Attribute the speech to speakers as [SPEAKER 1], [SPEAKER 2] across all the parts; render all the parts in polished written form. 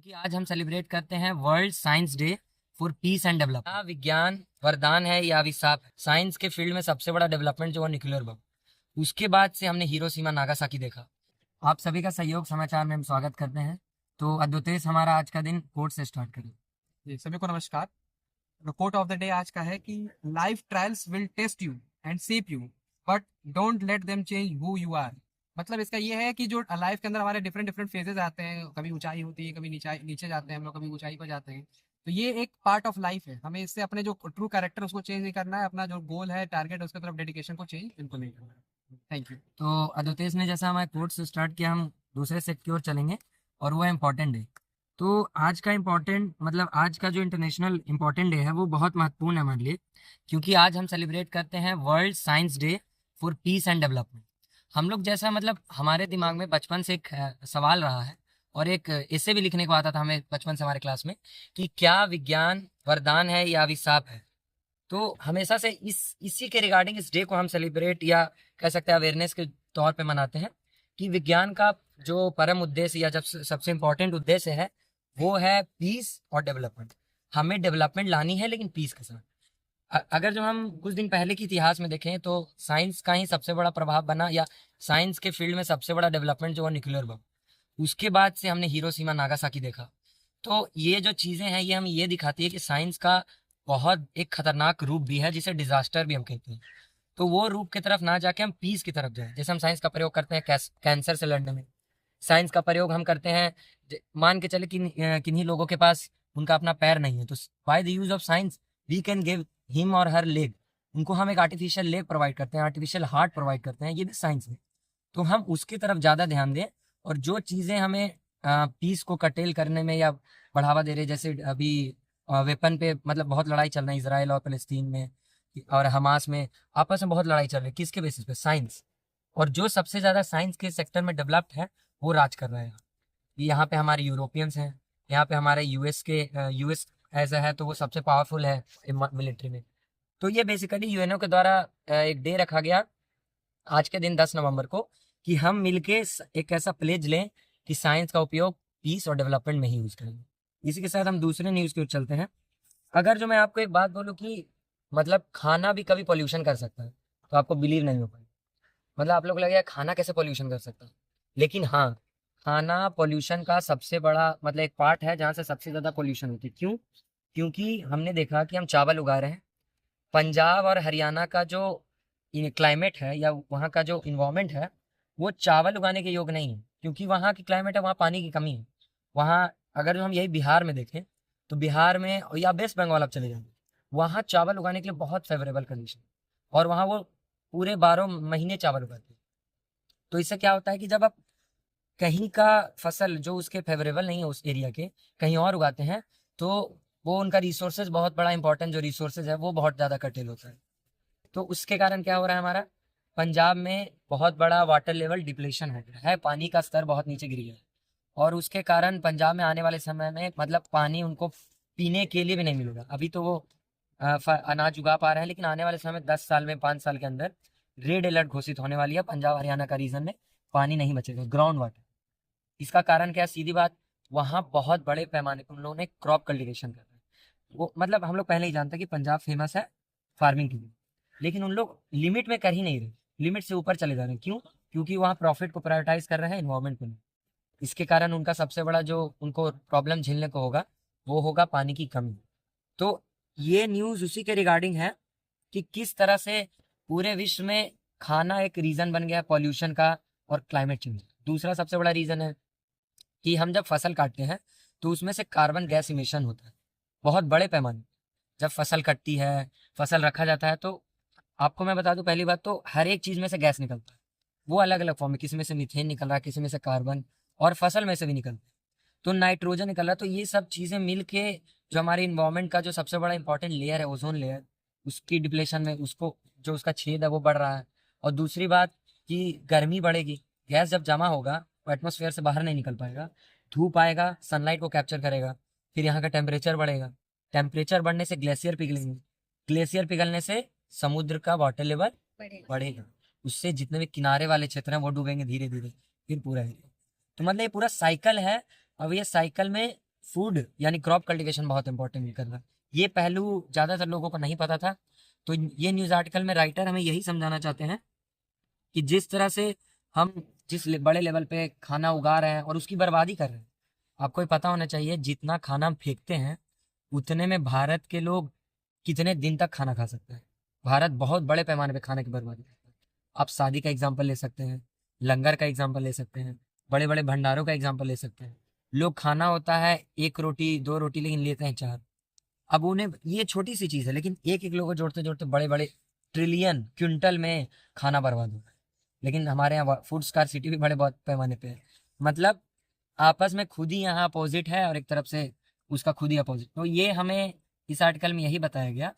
[SPEAKER 1] क्योंकि आज हम सेलिब्रेट करते हैं world science day for piece and development. विज्ञान वरदान है या अभिशाप है? साइंस के फील्ड में सबसे बड़ा डेवलपमेंट जो है न्यूक्लियर बम। उसके बाद से हमने हिरोशिमा नागासाकी देखा। आप सभी का सहयोग समाचार में हम स्वागत करते हैं। तो अद्वितेश हमारा आज का दिन कोर्ट से स्टार्ट करें।
[SPEAKER 2] जी सभी को नमस्कार। कोट ऑफ द डे आज का है कि life trials will test you and shape you, but don't let them change who you are. मतलब इसका ये है कि जो लाइफ के अंदर हमारे डिफरेंट डिफरेंट फेजेस आते हैं, कभी ऊंचाई होती है, कभी नीचे नीचे जाते हैं हम लोग, कभी ऊंचाई पर जाते हैं। तो ये एक पार्ट ऑफ लाइफ है। हमें इससे अपने जो ट्रू कैरेक्टर उसको चेंज नहीं करना है, अपना जो गोल है, टारगेट है, उसकी तरफ डेडिकेशन को चेंज बिल्कुल नहीं करना है। Thank you.
[SPEAKER 1] तो अद्वितेश ने जैसा हमारे कोर्ट से स्टार्ट किया, हम दूसरे सेट की ओर चलेंगे और वो है इम्पोर्टेंट डे। तो आज का इम्पोर्टेंट मतलब आज का जो इंटरनेशनल इम्पोर्टेंट डे है वो बहुत महत्वपूर्ण है हमारे लिए, क्योंकि आज हम सेलिब्रेट करते हैं world science day for piece and development. हम लोग जैसा मतलब हमारे दिमाग में बचपन से एक सवाल रहा है और एक ऐसे भी लिखने को आता था हमें बचपन से हमारे क्लास में कि क्या विज्ञान वरदान है या अभिशाप है। तो हमेशा से इसी के रिगार्डिंग इस डे को हम सेलिब्रेट या कह सकते हैं अवेयरनेस के तौर पे मनाते हैं कि विज्ञान का जो परम उद्देश्य या जब सबसे इम्पोर्टेंट उद्देश्य है वो है पीस और डेवलपमेंट। हमें डेवलपमेंट लानी है लेकिन पीस के साथ। अगर जो हम कुछ दिन पहले के इतिहास में देखें तो साइंस का ही सबसे बड़ा प्रभाव बना या साइंस के फील्ड में सबसे बड़ा डेवलपमेंट जो है न्यूक्लियर बम। उसके बाद से हमने हिरोशिमा नागासाकी देखा। तो ये जो चीज़ें हैं ये हमें ये दिखाती है कि साइंस का बहुत एक खतरनाक रूप भी है जिसे डिजास्टर भी हम कहते हैं। तो वो रूप की तरफ ना जाके हम पीस की तरफ जाएं। जैसे हम साइंस का प्रयोग करते हैं कैंसर से लड़ने में, साइंस का प्रयोग हम करते हैं मान के चले किन्हीं लोगों के पास उनका अपना पैर नहीं है, तो by the use of science we can give him or her leg. उनको हम एक आर्टिफिशियल लेग प्रोवाइड करते हैं, आर्टिफिशियल हार्ट प्रोवाइड करते हैं, ये भी साइंस है। तो हम उसकी तरफ ज़्यादा ध्यान दें। और जो चीज़ें हमें पीस को कटेल करने में या बढ़ावा दे रहे, जैसे अभी वेपन पे मतलब बहुत लड़ाई चल रही है इसराइल और फलस्तीन में और हमास में, आपस में बहुत लड़ाई चल रही है। किसके बेसिस पे? साइंस। और जो सबसे ज़्यादा साइंस के सेक्टर में डेवलप्ड है वो राज कर रहा है। यहाँ पे हमारे यूरोपियंस हैं, यहाँ पे हमारे यूएस ऐसा है तो वो सबसे पावरफुल है मिलिट्री में। तो ये बेसिकली यूएनओ के द्वारा एक डे रखा गया आज के दिन 10 नवंबर को कि हम मिलके एक ऐसा प्लेज लें कि साइंस का उपयोग पीस और डेवलपमेंट में ही यूज करेंगे। इसी के साथ हम दूसरे न्यूज़ की ओर चलते हैं। अगर जो मैं आपको एक बात बोलूँ कि मतलब खाना भी कभी पोल्यूशन कर सकता है तो आपको बिलीव नहीं हो पाएगा। मतलब आप लोग लगेगा खाना कैसे पोल्यूशन कर सकता है, लेकिन हाँ, खाना पोल्यूशन का सबसे बड़ा मतलब एक पार्ट है जहाँ से सबसे ज़्यादा पोल्यूशन होती है। क्यों? क्योंकि हमने देखा कि हम चावल उगा रहे हैं। पंजाब और हरियाणा का जो क्लाइमेट है या वहाँ का जो इन्वायरमेंट है वो चावल उगाने के योग्य नहीं है, क्योंकि वहाँ की क्लाइमेट है, वहाँ पानी की कमी है। वहाँ अगर हम यही बिहार में देखें तो बिहार में या वेस्ट बंगाल आप चले जाएंगे, वहाँ चावल उगाने के लिए बहुत फेवरेबल कंडीशन, और वहाँ वो पूरे 12 महीने चावल उगाते हैं। तो इससे क्या होता है कि जब आप कहीं का फसल जो उसके फेवरेबल नहीं है उस एरिया के कहीं और उगाते हैं तो वो उनका रिसोर्सेज बहुत बड़ा इंपॉर्टेंट जो रिसोर्सेज है वो बहुत ज़्यादा कर्टेल होता है। तो उसके कारण क्या हो रहा है, हमारा पंजाब में बहुत बड़ा वाटर लेवल डिप्लेशन हो गया है, पानी का स्तर बहुत नीचे गिर गया है। और उसके कारण पंजाब में आने वाले समय में मतलब पानी उनको पीने के लिए भी नहीं मिलेगा। अभी तो वो अनाज उगा पा रहे हैं, लेकिन आने वाले समय 10 साल में 5 साल के अंदर रेड अलर्ट घोषित होने वाली है पंजाब हरियाणा का रीजन में। पानी नहीं बचेगा, ग्राउंड वाटर। इसका कारण क्या है? सीधी बात, वहाँ बहुत बड़े पैमाने पर उन लोगों ने क्रॉप कल्टीवेशन कर रहा है। वो मतलब हम लोग पहले ही जानते हैं कि पंजाब फेमस है फार्मिंग के लिए, लेकिन उन लोग लिमिट में कर ही नहीं रहे, लिमिट से ऊपर चले जा रहे हैं। क्यों? क्योंकि वहाँ प्रॉफिट को प्रायोरिटाइज कर रहे हैं इन्वायरमेंट को नहीं। इसके कारण उनका सबसे बड़ा जो उनको प्रॉब्लम झेलने को होगा वो होगा पानी की कमी। तो ये न्यूज़ उसी के रिगार्डिंग है कि किस तरह से पूरे विश्व में खाना एक रीज़न बन गया है पॉल्यूशन का और क्लाइमेट चेंज। दूसरा सबसे बड़ा रीज़न है कि हम जब फसल काटते हैं तो उसमें से कार्बन गैस इमिशन होता है बहुत बड़े पैमाने पर। जब फसल कटती है, फसल रखा जाता है, तो आपको मैं बता दूं पहली बात तो हर एक चीज़ में से गैस निकलता है। वो अलग अलग फॉर्म में, किसी में से मीथेन निकल रहा है, किसी में से कार्बन, और फसल में से भी निकलता है तो नाइट्रोजन निकल रहा है। तो ये सब चीज़ें मिल के जो हमारे इन्वायरमेंट का जो सबसे बड़ा इंपॉर्टेंट लेयर है ओजोन लेयर, उसकी डिप्लेशन में उसको जो उसका छेद है वो बढ़ रहा है। और दूसरी बात कि गर्मी बढ़ेगी, गैस जब जमा होगा वो एटमोसफेयर से बाहर नहीं निकल पाएगा, धूप आएगा, सनलाइट को कैप्चर करेगा, फिर यहाँ का टेम्परेचर बढ़ेगा, टेम्परेचर बढ़ने से ग्लेशियर पिघलेंगे, ग्लेशियर पिघलने से समुद्र का वाटर लेवल बढ़ेगा, उससे जितने भी किनारे वाले क्षेत्र हैं वो डूबेंगे धीरे धीरे, फिर पूरा एरिया। तो मतलब ये पूरा साइकिल है। अब ये साइकिल में फूड यानी क्रॉप कल्टीवेशन बहुत इंपॉर्टेंट कर रहा है। ये पहलू ज़्यादातर लोगों को नहीं पता था। तो ये न्यूज़ आर्टिकल में राइटर हमें यही समझाना चाहते हैं कि जिस तरह से हम बड़े लेवल पे खाना उगा रहे हैं और उसकी बर्बादी कर रहे हैं, आपको ये पता होना चाहिए जितना खाना हम फेंकते हैं उतने में भारत के लोग कितने दिन तक खाना खा सकते हैं। भारत बहुत बड़े पैमाने पे खाने की बर्बादी करता है। आप शादी का एग्जाम्पल ले सकते हैं, लंगर का एग्जाम्पल ले सकते हैं, बड़े बड़े भंडारों का एग्जाम्पल ले सकते हैं। लोग खाना होता है एक रोटी दो रोटी लेकिन लेते हैं चार। अब उन्हें ये छोटी सी चीज़ है लेकिन एक एक लोगों को जोड़ते जोड़ते बड़े बड़े ट्रिलियन क्विंटल में खाना बर्बाद हो रहा है। लेकिन हमारे यहाँ फूड स्कार्सिटी भी बड़े बहुत पैमाने पे है। मतलब आपस में खुद ही यहाँ अपोजिट है और एक तरफ से उसका खुद ही अपोजिट। तो ये हमें इस आर्टिकल में यही बताया गया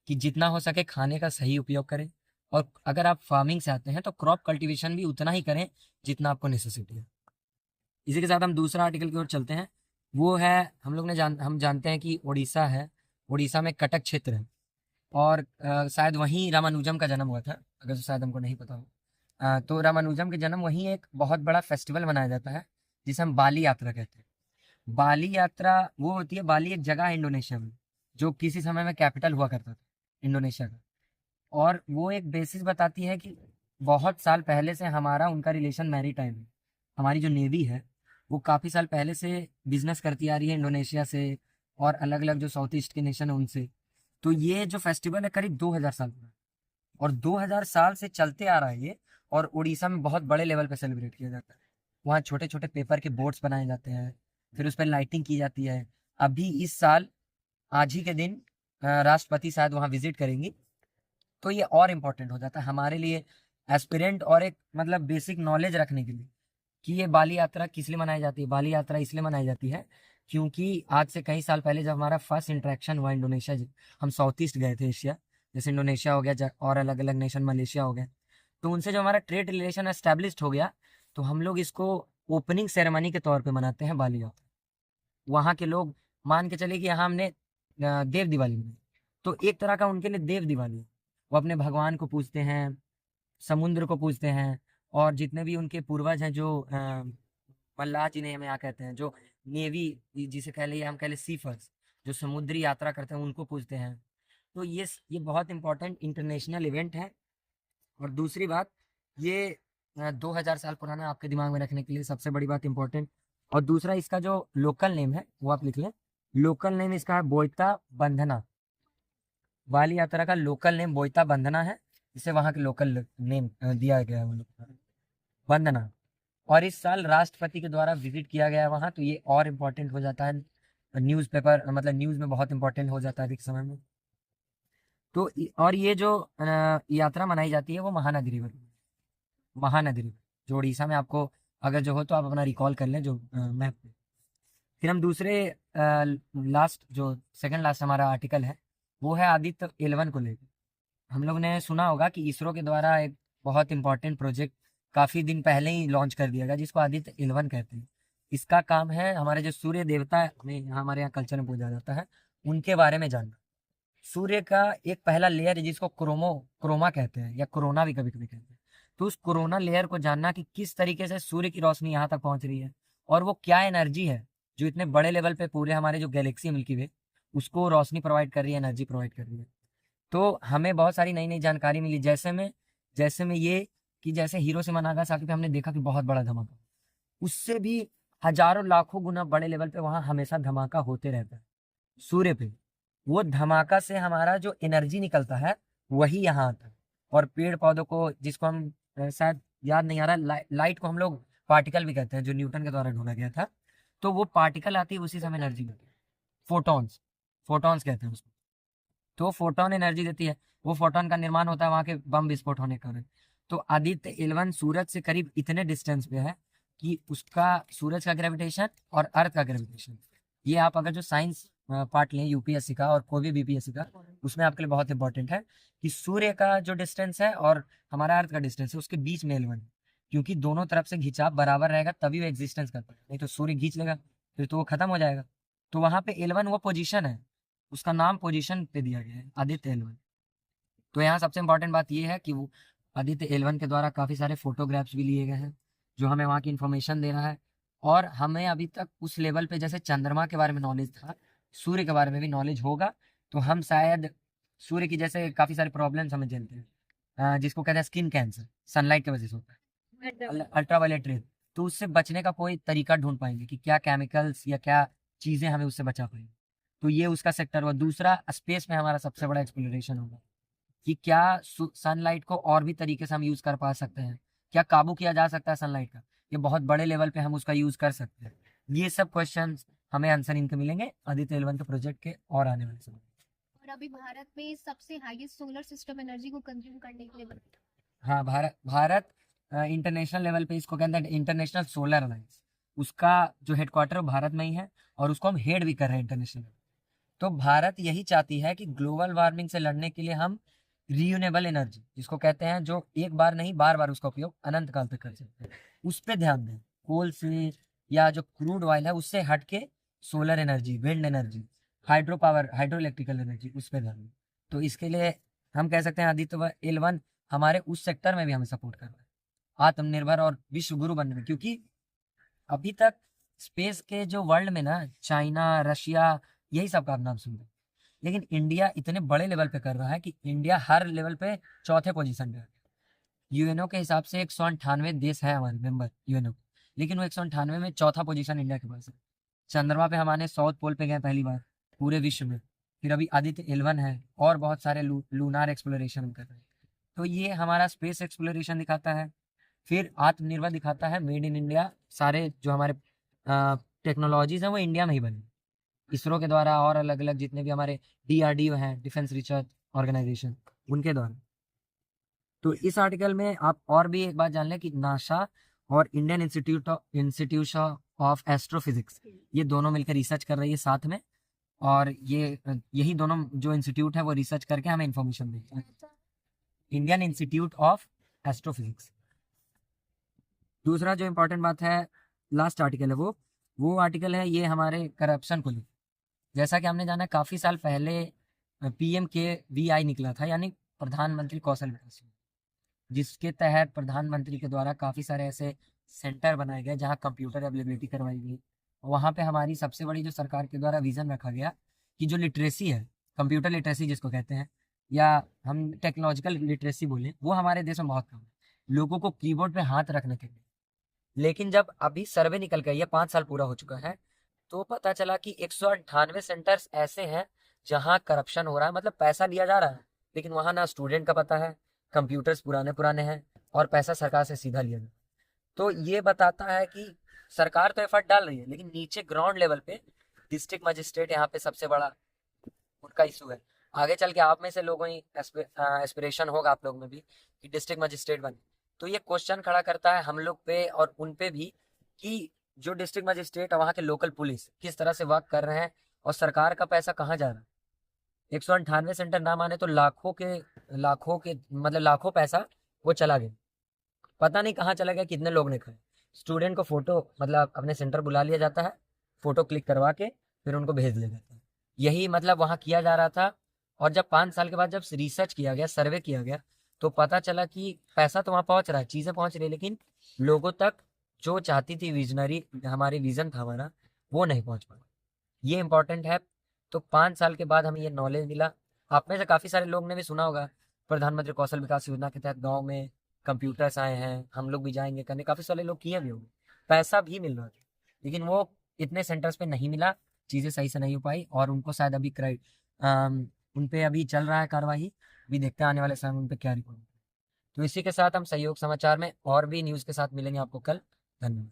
[SPEAKER 1] कि जितना हो सके खाने का सही उपयोग करें, और अगर आप फार्मिंग से आते हैं तो क्रॉप कल्टीवेशन भी उतना ही करें जितना आपको नेसेसिटी है। इसी के साथ हम दूसरा आर्टिकल की ओर चलते हैं। वो है, हम जानते हैं कि उड़ीसा है, उड़ीसा में कटक क्षेत्र है और शायद वहीं रामानुजम का जन्म हुआ था, अगर शायद हमको नहीं पता हो। तो रामानुजम के जन्म वहीं एक बहुत बड़ा फेस्टिवल मनाया जाता है जिसे हम बाली यात्रा कहते हैं। बाली यात्रा वो होती है, बाली एक जगह है इंडोनेशिया में जो किसी समय में कैपिटल हुआ करता था इंडोनेशिया का। और वो एक बेसिस बताती है कि बहुत साल पहले से हमारा उनका रिलेशन मैरी टाइम है। हमारी जो नेवी है वो काफ़ी साल पहले से बिजनेस करती आ रही है इंडोनेशिया से और अलग अलग जो साउथ ईस्ट के नेशन है उनसे। तो ये जो फेस्टिवल है करीब 2000 साल पुराना और 2000 साल से चलते आ रहा है ये। और उड़ीसा में बहुत बड़े लेवल पे सेलिब्रेट किया जाता है। वहाँ छोटे छोटे पेपर के बोट्स बनाए जाते हैं, फिर उस पर लाइटिंग की जाती है। अभी इस साल आज ही के दिन राष्ट्रपति शायद वहाँ विजिट करेंगी। तो ये और इम्पोर्टेंट हो जाता है हमारे लिए एस्पिरेंट और एक मतलब बेसिक नॉलेज रखने के लिए कि ये बाली यात्रा किस लिए मनाई जाती है। बाली यात्रा इसलिए मनाई जाती है क्योंकि आज से कई साल पहले जब हमारा फर्स्ट इंटरेक्शन हुआ इंडोनेशिया, हम साउथ ईस्ट गए थे एशिया, जैसे इंडोनेशिया हो गया और अलग अलग नेशन मलेशिया हो गया। तो उनसे जो हमारा ट्रेड रिलेशन एस्टेब्लिश्ड हो गया तो हम लोग इसको ओपनिंग सेरेमनी के तौर पे मनाते हैं बाली यात्रा। वहाँ के लोग मान के चले कि यहाँ हमने देव दिवाली मनाई, तो एक तरह का उनके लिए देव दिवाली है। वो अपने भगवान को पूजते हैं, समुद्र को पूजते हैं और जितने भी उनके पूर्वज हैं जो मल्लाह जिन्हें हम यहाँ कहते हैं, जो नेवी जिसे कह लिए हम कह ले सीफर्स, जो समुद्री यात्रा करते हैं उनको पूजते हैं। तो ये बहुत इंपॉर्टेंट इंटरनेशनल इवेंट है। और दूसरी बात ये 2000 साल पुराना आपके दिमाग में रखने के लिए सबसे बड़ी बात इंपॉर्टेंट। और दूसरा इसका जो लोकल नेम है वो आप लिख लें। लोकल नेम इसका है बोईता बंधना। वाली यात्रा का लोकल नेम बोईता बंधना है, इसे वहाँ के लोकल नेम दिया गया है वो लोग वंदना। और इस साल राष्ट्रपति के द्वारा विजिट किया गया है वहाँ, तो ये और इम्पोर्टेंट हो जाता है। न्यूज़पेपर मतलब न्यूज़ में बहुत इंपॉर्टेंट हो जाता है अधिक समय में। तो और ये जो यात्रा मनाई जाती है वो महानदी रिवर, महानदी रिवर जो उड़ीसा में आपको अगर जो हो तो आप अपना रिकॉल कर लें जो मैप पे। फिर हम दूसरे लास्ट जो सेकंड लास्ट हमारा आर्टिकल है वो है आदित्य 11 को लेकर। हम लोग ने सुना होगा कि इसरो के द्वारा एक बहुत इंपॉर्टेंट प्रोजेक्ट काफ़ी दिन पहले ही लॉन्च कर दिया गया जिसको आदित्य 11 कहते हैं। इसका काम है हमारे जो सूर्य देवता में हमारे यहाँ कल्चर में पूजा जाता है उनके बारे में जानना। सूर्य का एक पहला लेयर है जिसको क्रोमा कहते हैं या कोरोना भी कभी कभी कहते हैं। तो उस कोरोना लेयर को जानना कि किस तरीके से सूर्य की रोशनी यहाँ तक पहुँच रही है और वो क्या एनर्जी है जो इतने बड़े लेवल पे पूरे हमारे जो गैलेक्सी मिल्की वे उसको रोशनी प्रोवाइड कर रही है, एनर्जी प्रोवाइड कर रही है। तो हमें बहुत सारी नई नई जानकारी मिली जैसे में ये कि जैसे हिरोशिमा नागासाकी पे हमने देखा कि बहुत बड़ा धमाका, उससे भी हजारों लाखों गुना बड़े लेवल पे वहाँ हमेशा धमाका होते रहता है सूर्य पे। वो धमाका से हमारा जो एनर्जी निकलता है वही यहाँ आता है। और पेड़ पौधों को जिसको हम शायद याद नहीं आ रहा लाइट को हम लोग पार्टिकल भी कहते हैं जो न्यूटन के द्वारा ढूंढा गया था। तो वो पार्टिकल आती है उसी समय एनर्जी देती है, फोटॉन्स, फोटॉन्स कहते हैं उसको। तो फोटोन एनर्जी देती है, वो फोटोन का निर्माण होता है वहाँ के बम विस्फोट होने के कारण। तो आदित्य 11 सूरज से करीब इतने डिस्टेंस पे है कि उसका सूरज का ग्रेविटेशन और अर्थ का ग्रेविटेशन, ये आप अगर जो साइंस पार्ट लें यूपीएससी का और कोई भी बीपीएससी का, उसमें आपके लिए बहुत इंपॉर्टेंट है कि सूर्य का जो डिस्टेंस है और हमारा अर्थ का डिस्टेंस है उसके बीच में L1 है। क्योंकि दोनों तरफ से खिंचाव बराबर रहेगा तभी वो एग्जिस्टेंस करता है, नहीं तो सूर्य खींच लेगा फिर तो वो खत्म हो जाएगा। तो वहाँ पे L1 वो पोजीशन है, उसका नाम पोजीशन पे दिया गया है आदित्य 11। तो यहाँ सबसे इंपॉर्टेंट बात ये है कि वो आदित्य 11 के द्वारा काफ़ी सारे फोटोग्राफ्स भी लिए गए हैं जो हमें वहाँ की इन्फॉर्मेशन दे रहा है। और हमें अभी तक उस लेवल पे जैसे चंद्रमा के बारे में नॉलेज था, सूर्य के बारे में भी नॉलेज होगा, तो हम शायद सूर्य की जैसे काफ़ी सारे प्रॉब्लम्स हमें झेलते हैं, जिसको कहते हैं स्किन कैंसर, सनलाइट की वजह से होता है, अल्ट्रावायलेट रेज। तो उससे बचने का कोई तरीका ढूंढ पाएंगे कि क्या केमिकल्स या क्या चीज़ें हमें उससे बचा पाएंगे। तो ये उसका सेक्टर हुआ। दूसरा, स्पेस में हमारा सबसे बड़ा एक्सप्लोरेशन होगा कि क्या सनलाइट को और भी तरीके से हम यूज़ कर पा सकते हैं, क्या काबू किया जा सकता है सनलाइट का, ये बहुत बड़े लेवल पे हम उसका यूज़ कर सकते हैं। ये सब क्वेश्चंस हमें आंसर इनके मिलेंगे आदित्य एल1 के प्रोजेक्ट के और आने वाले समय।
[SPEAKER 3] और अभी भारत में सबसे हाईएस्ट सोलर सिस्टम एनर्जी को कंज्यूम करने के लिए
[SPEAKER 1] हाँ, भारत भारत इंटरनेशनल लेवल पे इसको कहते हैं इंटरनेशनल सोलर अलायंस, उसका जो हेडक्वार्टर भारत में ही है और उसको हम हेड भी कर रहे हैं इंटरनेशनल। तो भारत यही चाहती है कि ग्लोबल वार्मिंग से लड़ने के लिए हम रियूनेबल एनर्जी, जिसको कहते हैं जो एक बार नहीं बार बार उसका उपयोग अनंत काल तक कर सकते हैं, उस पर ध्यान दें। कोल से या जो क्रूड ऑयल है उससे हट के solar energy, wind energy, hydro power, hydro electrical energy, उस पर ध्यान दें। तो इसके लिए हम कह सकते हैं आदित्य एल1 हमारे उस सेक्टर में भी हमें सपोर्ट कर रहा है आत्मनिर्भर और विश्व गुरु बनने में। क्योंकि अभी तक स्पेस के जो वर्ल्ड में ना चाइना, रशिया, यही सब का आप नाम सुनते हैं, लेकिन इंडिया इतने बड़े लेवल पे कर रहा है कि इंडिया हर लेवल पे चौथे पोजीशन पे है। यूएनओ के हिसाब से 198 देश है हमारे मेंबर यूएनओ, लेकिन वो 198 में चौथा पोजीशन इंडिया के पास है। चंद्रमा पे हमारे साउथ पोल पे गए पहली बार पूरे विश्व में। फिर अभी आदित्य एल1 है और बहुत सारे लूनार एक्सप्लोरेशन हम कर रहे हैं। तो ये हमारा स्पेस एक्सप्लोरेशन दिखाता है। फिर आत्मनिर्भर दिखाता है, मेड इन इंडिया। सारे जो हमारे टेक्नोलॉजीज हैं वो इंडिया में ही बने, इसरो के द्वारा और अलग अलग जितने भी हमारे डीआरडीओ हैं, डिफेंस रिसर्च ऑर्गेनाइजेशन, उनके द्वारा। तो इस आर्टिकल में आप और भी एक बात जान लें कि नासा और इंडियन इंस्टीट्यूट ऑफ एस्ट्रोफिजिक्स, ये दोनों मिलकर रिसर्च कर रही है साथ में। और ये यही दोनों जो इंस्टीट्यूट है वो रिसर्च करके हमें इंफॉर्मेशन देते हैं। Indian institute of astrophysics. दूसरा जो इम्पोर्टेंट बात है, लास्ट आर्टिकल है वो आर्टिकल है ये हमारे करप्शन को लेकर। जैसा कि हमने जाना काफ़ी साल पहले PMKVI निकला था, यानी प्रधानमंत्री कौशल विकास योजना, जिसके तहत प्रधानमंत्री के द्वारा काफ़ी सारे ऐसे सेंटर बनाए गए जहाँ कंप्यूटर अवेलेबिलिटी करवाई गई। वहाँ पे हमारी सबसे बड़ी जो सरकार के द्वारा विज़न रखा गया कि जो लिटरेसी है, कंप्यूटर लिटरेसी जिसको कहते हैं, या हम टेक्नोलॉजिकल लिटरेसी बोलें, वो हमारे देश में बहुत कम है, लोगों को कीबोर्ड पे हाथ रखने के लिए। लेकिन जब अभी सर्वे निकल गया, ये 5 साल पूरा हो चुका है, तो पता चला कि 198 सेंटर्स ऐसे हैं जहाँ करप्शन हो रहा है, मतलब पैसा लिया जा रहा है, लेकिन वहाँ ना स्टूडेंट का पता है, कंप्यूटर्स पुराने पुराने हैं और पैसा सरकार से सीधा लिया जाता है। तो ये बताता है कि सरकार तो एफर्ट डाल रही है, लेकिन नीचे ग्राउंड लेवल पे डिस्ट्रिक्ट मजिस्ट्रेट यहाँ पे सबसे बड़ा उनका इशू है। आगे चल के आप में से लोगों ही एस्पिरेशन होगा आप लोग में भी कि डिस्ट्रिक्ट मजिस्ट्रेट बने। तो ये क्वेश्चन खड़ा करता है हम लोग पे और उन पे भी कि जो डिस्ट्रिक्ट मजिस्ट्रेट और वहाँ के लोकल पुलिस किस तरह से वर्क कर रहे हैं और सरकार का पैसा कहाँ जा रहा है। 198 सेंटर ना माने तो लाखों के मतलब लाखों पैसा वो चला गया, पता नहीं कहाँ चला गया, कितने लोग ने खाए। स्टूडेंट को फोटो मतलब अपने सेंटर बुला लिया जाता है, फोटो क्लिक करवा के फिर उनको भेज दिया जाता है। यही मतलब वहाँ किया जा रहा था। और जब 5 साल के बाद जब रिसर्च किया गया, सर्वे किया गया, तो पता चला कि पैसा तो वहाँ पहुँच रहा है, चीज़ें पहुँच रही है, लेकिन लोगों तक जो चाहती थी विजनरी, हमारी विजन था हमारा, वो नहीं पहुँच पाया। ये इंपॉर्टेंट है। तो 5 साल के बाद हमें ये नॉलेज मिला। आप में से काफ़ी सारे लोग ने भी सुना होगा प्रधानमंत्री कौशल विकास योजना के तहत गाँव में कंप्यूटर्स आए हैं, हम लोग भी जाएंगे करने, काफ़ी सारे लोग किए भी होंगे, पैसा भी मिल रहा था, लेकिन वो इतने सेंटर्स पे नहीं मिला, चीज़ें सही से नहीं हो पाई और उनको शायद अभी उन पे अभी चल रहा है कार्रवाई, भी देखते हैं आने वाले समय में उन पे क्या रिपोर्ट। तो इसी के साथ हम सहयोग समाचार में और भी न्यूज़ के साथ मिलेंगे आपको कल। धन्यवाद।